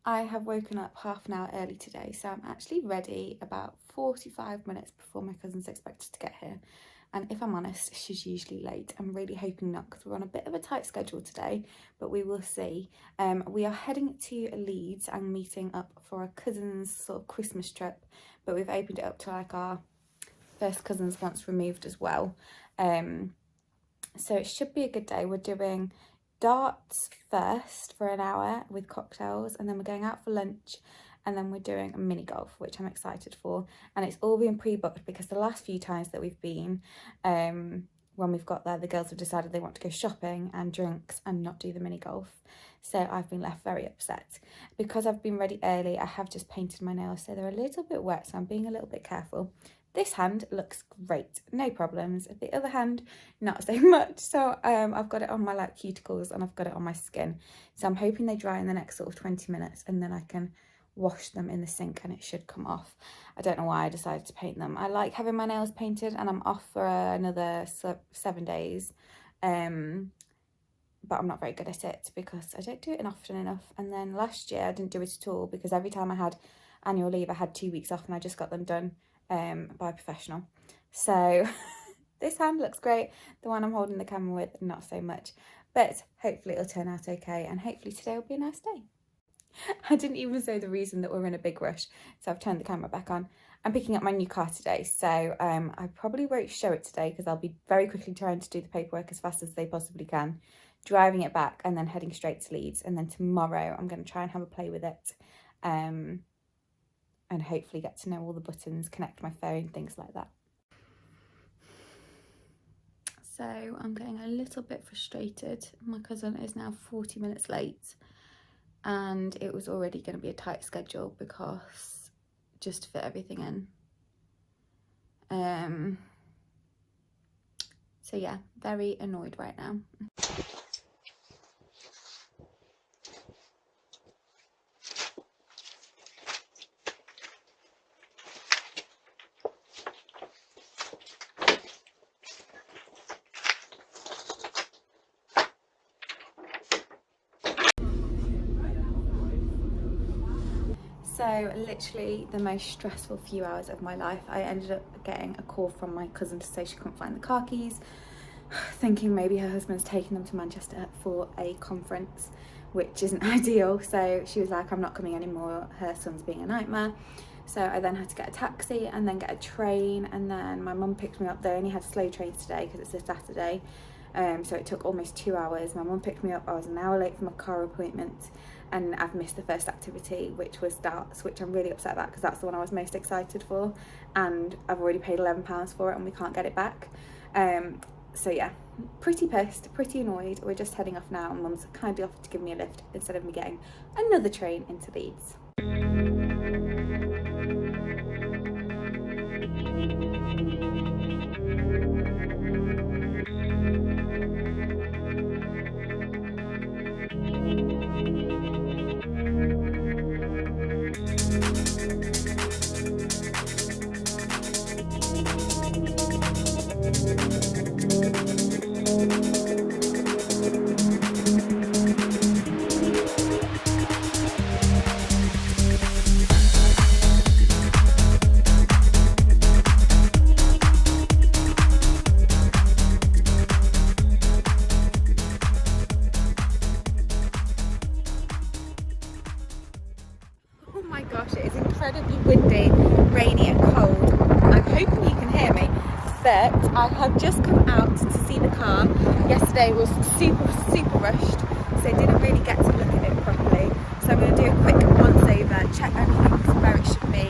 I have woken up half an hour early today, so I'm actually ready about 45 minutes before my cousin's expected to get here. And if I'm honest, she's usually late. I'm really hoping not, because we're on a bit of a tight schedule today, but we will see. We are heading to Leeds and meeting up for a cousin's sort of Christmas trip, but we've opened it up to like our first cousins once removed as well. So it should be a good day. We're doing darts first for an hour with cocktails, and then we're going out for lunch, and then we're doing a mini golf, which I'm excited for. And it's all been pre-booked because the last few times that we've been, when we've got there, the girls have decided they want to go shopping and drinks and not do the mini golf. So I've been left very upset. Because I've been ready early, I have just painted my nails, so they're a little bit wet, so I'm being a little bit careful. This hand looks great, no problems. The other hand, not so much. So I've got it on my like cuticles and I've got it on my skin. So I'm hoping they dry in the next sort of 20 minutes, and then I can wash them in the sink and it should come off. I don't know why I decided to paint them. I like having my nails painted, and I'm off for another 7 days. But I'm not very good at it because I don't do it often enough. And then last year I didn't do it at all because every time I had annual leave I had 2 weeks off, and I just got them done by a professional. So this hand looks great. The one I'm holding the camera with, not so much, but hopefully it'll turn out okay, and hopefully today will be a nice day. I didn't even say the reason that we're in a big rush, so I've turned the camera back on. I'm picking up my new car today, so I probably won't show it today because I'll be very quickly trying to do the paperwork as fast as they possibly can, driving it back and then heading straight to Leeds. And then tomorrow I'm going to try and have a play with it, and hopefully get to know all the buttons, connect my phone, things like that. So I'm getting a little bit frustrated. My cousin is now 40 minutes late, and it was already going to be a tight schedule because just to fit everything in. So yeah, very annoyed right now. So literally the most stressful few hours of my life. I ended up getting a call from my cousin to say she couldn't find the car keys, thinking maybe her husband's taken them to Manchester for a conference, which isn't ideal. So she was like, I'm not coming anymore, her son's being a nightmare. So I then had to get a taxi and then get a train, and then my mum picked me up. They only had slow trains today because it's a Saturday, so it took almost 2 hours. My mum picked me up. I was an hour late for my car appointment, and I've missed the first activity, which was darts, which I'm really upset about because that's the one I was most excited for, and I've already paid £11 for it and we can't get it back. So yeah, pretty pissed, pretty annoyed. We're just heading off now, and Mum's kindly offered to give me a lift instead of me getting another train into Leeds. It is incredibly windy, rainy and cold. I'm hoping you can hear me, but I have just come out to see the car. Yesterday was super rushed, so I didn't really get to look at it properly. So I'm going to do a quick once over, check everything's where it should be,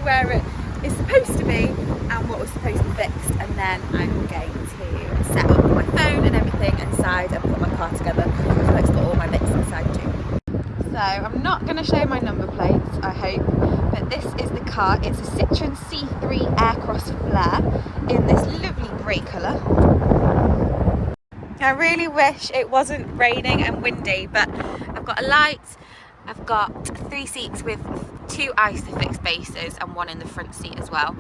where it is supposed to be, and what was supposed to be fixed. And then I'm going to set up my phone and everything inside and put my car together. So let's put all my bits inside too. So I'm not going to show my number plates, I hope, but this is the car. It's a Citroen C3 Aircross Flare in this lovely grey colour. I really wish it wasn't raining and windy, but I've got a light, I've got 3 seats with 2 Isofix bases and 1 in the front seat as well.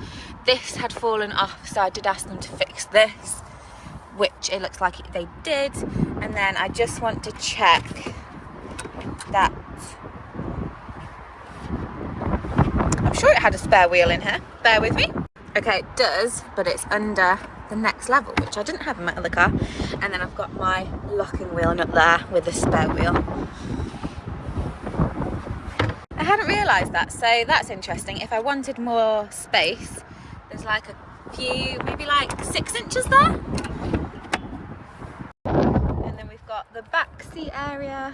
This had fallen off, so I did ask them to fix this, which it looks like they did. And then I just want to check that I'm sure it had a spare wheel in here. Bear with me. Okay, it does, but it's under the next level, which I didn't have in my other car. And then I've got my locking wheel up there with a spare wheel. I hadn't realised that, so that's interesting. If I wanted more space, there's like a few, maybe like 6 inches there. And then we've got the back seat area,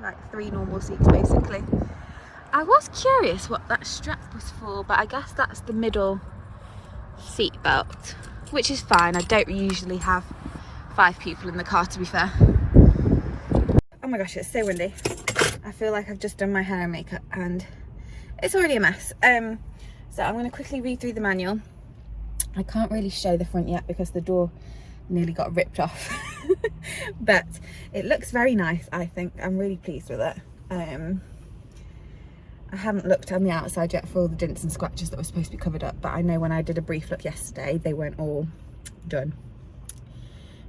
like 3 normal seats basically. I was curious what that strap was for, but I guess that's the middle seat belt, which is fine. I don't usually have 5 people in the car, to be fair. Oh my gosh, it's so windy. I feel like I've just done my hair and makeup and it's already a mess. So I'm going to quickly read through the manual. I can't really show the front yet because the door nearly got ripped off. But it looks very nice, I think. I'm really pleased with it. I haven't looked on the outside yet for all the dents and scratches that were supposed to be covered up, but I know when I did a brief look yesterday, they weren't all done,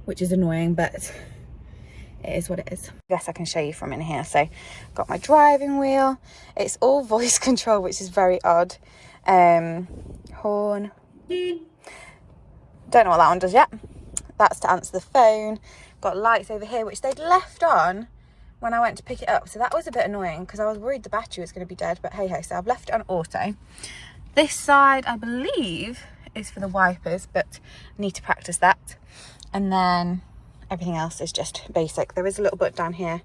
which is annoying, but it is what it is. I guess I can show you from in here. So got my driving wheel. It's all voice control, which is very odd. Horn. Don't know what that one does yet. That's to answer the phone. Got lights over here, which they'd left on when I went to pick it up, so that was a bit annoying because I was worried the battery was going to be dead, but hey ho. So I've left it on auto. This side I believe is for the wipers, but I need to practice that. And then everything else is just basic. There is a little button down here,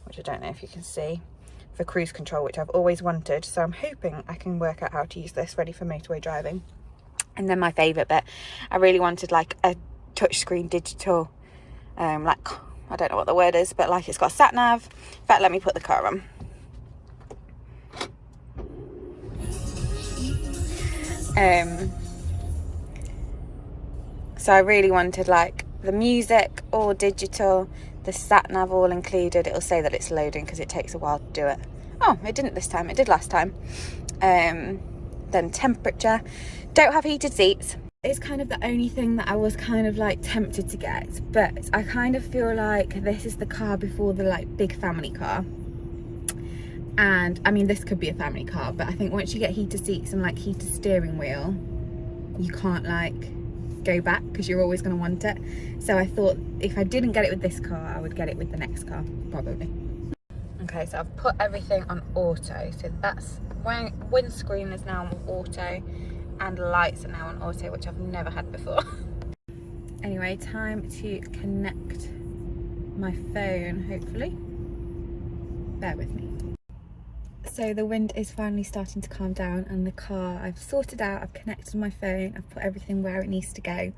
which I don't know if you can see, for cruise control, which I've always wanted, so I'm hoping I can work out how to use this ready for motorway driving. And then my favourite bit, I really wanted like a touchscreen digital, like, I don't know what the word is, but like it's got sat nav. In fact, let me put the car on. So I really wanted like the music all digital, the sat nav all included. It'll say that it's loading because it takes a while to do it. Oh, it didn't this time, it did last time. Then temperature. Don't have heated seats. It's kind of the only thing that I was kind of like tempted to get, but I kind of feel like this is the car before the like big family car. And I mean, this could be a family car, but I think once you get heated seats and like heated steering wheel, you can't like go back because you're always going to want it. So I thought if I didn't get it with this car, I would get it with the next car probably. Okay, so I've put everything on auto, so that's windscreen is now on auto and lights are now on auto, which I've never had before. Anyway, time to connect my phone, hopefully. Bear with me. So the wind is finally starting to calm down and the car I've sorted out, I've connected my phone, I've put everything where it needs to go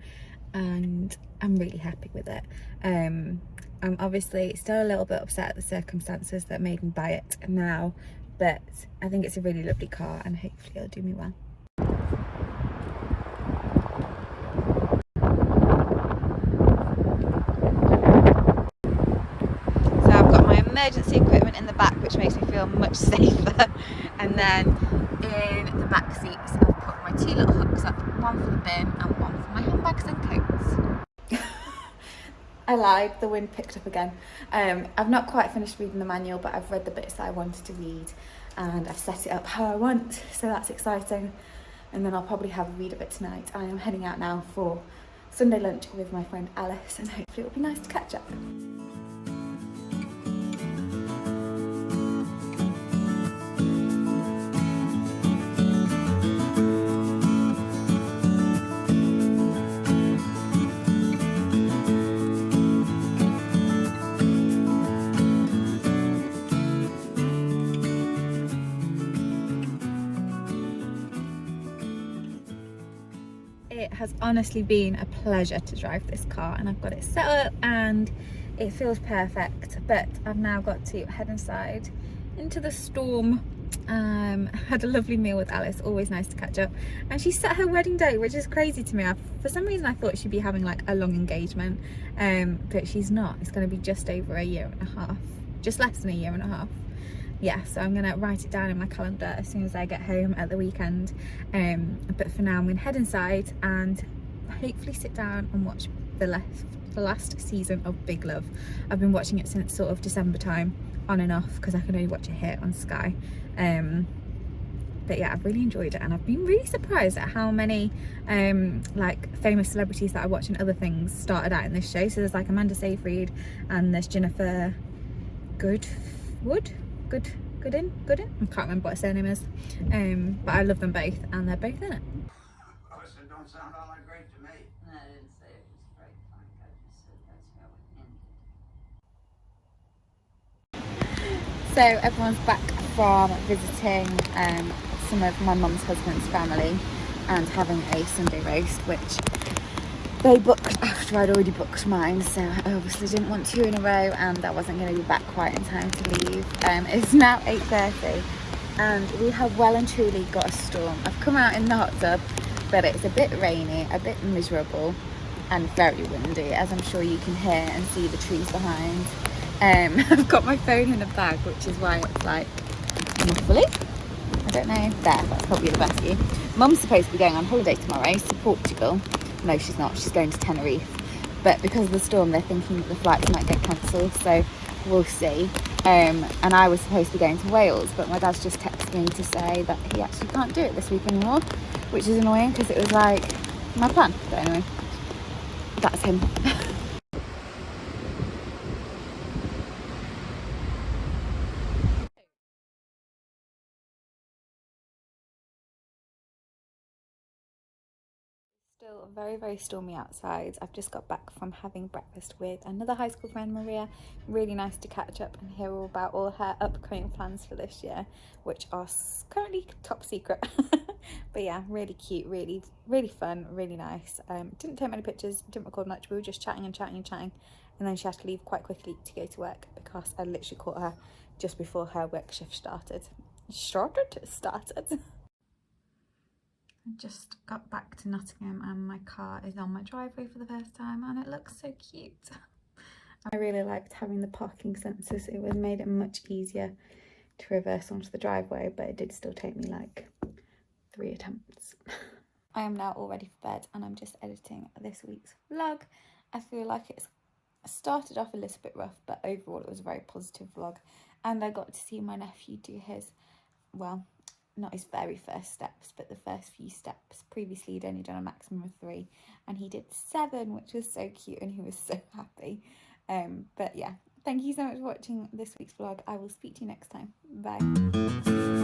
and I'm really happy with it. I'm obviously still a little bit upset at the circumstances that made me buy it now, but I think it's a really lovely car and hopefully it'll do me well. Emergency equipment in the back, which makes me feel much safer, and then in the back seats I've put my 2 little hooks up, one for the bin and one for my handbags and coats. I lied, the wind picked up again. I've not quite finished reading the manual, but I've read the bits that I wanted to read and I've set it up how I want, so that's exciting. And then I'll probably have a read of it tonight. I am heading out now for Sunday lunch with my friend Alice and hopefully it'll be nice to catch up. It has honestly been a pleasure to drive this car and I've got it set up and it feels perfect, but I've now got to head inside into the storm. Had a lovely meal with Alice, always nice to catch up, and she set her wedding date, which is crazy to me. For some reason I thought she'd be having like a long engagement, but she's not. It's going to be just over a year and a half, just less than a year and a half. Yeah, so I'm gonna write it down in my calendar as soon as I get home at the weekend. But for now I'm gonna head inside and hopefully sit down and watch the last season of Big Love. I've been watching it since sort of December time on and off because I can only watch it here on Sky. But yeah, I've really enjoyed it, and I've been really surprised at how many like famous celebrities that I watch in other things started out in this show. So there's like Amanda Seyfried, and there's Jennifer Goodin. I can't remember what her surname is, but I love them both, and they're both in it. Oh, so it don't sound all that great to me. No, I didn't say it was great, Frank. I just said that's how it ended. So everyone's back from visiting some of my mum's husband's family and having a Sunday roast, which they booked after I'd already booked mine, so I obviously didn't want 2 in a row, and I wasn't going to be back quite in time to leave. It's now 8:30 and we have well and truly got a storm. I've come out in the hot tub, but it's a bit rainy, a bit miserable and very windy, as I'm sure you can hear and see the trees behind. I've got my phone in a bag, which is why it's like muffly. I don't know. There, that's probably the best view. Mum's supposed to be going on holiday tomorrow to Portugal. No, she's not. She's going to Tenerife. But because of the storm, they're thinking that the flights might get cancelled. So we'll see. And I was supposed to be going to Wales, but my dad's just texted me to say that he actually can't do it this week anymore, which is annoying because it was like my plan. But anyway, that's him. Still very, very stormy outside. I've just got back from having breakfast with another high school friend, Maria. Really nice to catch up and hear all about all her upcoming plans for this year, which are currently top secret. But yeah, really cute, really, really fun, really nice. Didn't take many pictures, didn't record much. We were just chatting and chatting and chatting, and then she had to leave quite quickly to go to work because I literally caught her just before her work shift started. I just got back to Nottingham and my car is on my driveway for the first time, and it looks so cute. I really liked having the parking sensors. It would made it much easier to reverse onto the driveway, but it did still take me like 3 attempts. I am now all ready for bed and I'm just editing this week's vlog. I feel like it's started off a little bit rough, but overall it was a very positive vlog, and I got to see my nephew do his, well, not his very first steps, but the first few steps. Previously he'd only done a maximum of 3 and he did 7, which was so cute, and he was so happy. But yeah, thank you so much for watching this week's vlog. I will speak to you next time. Bye.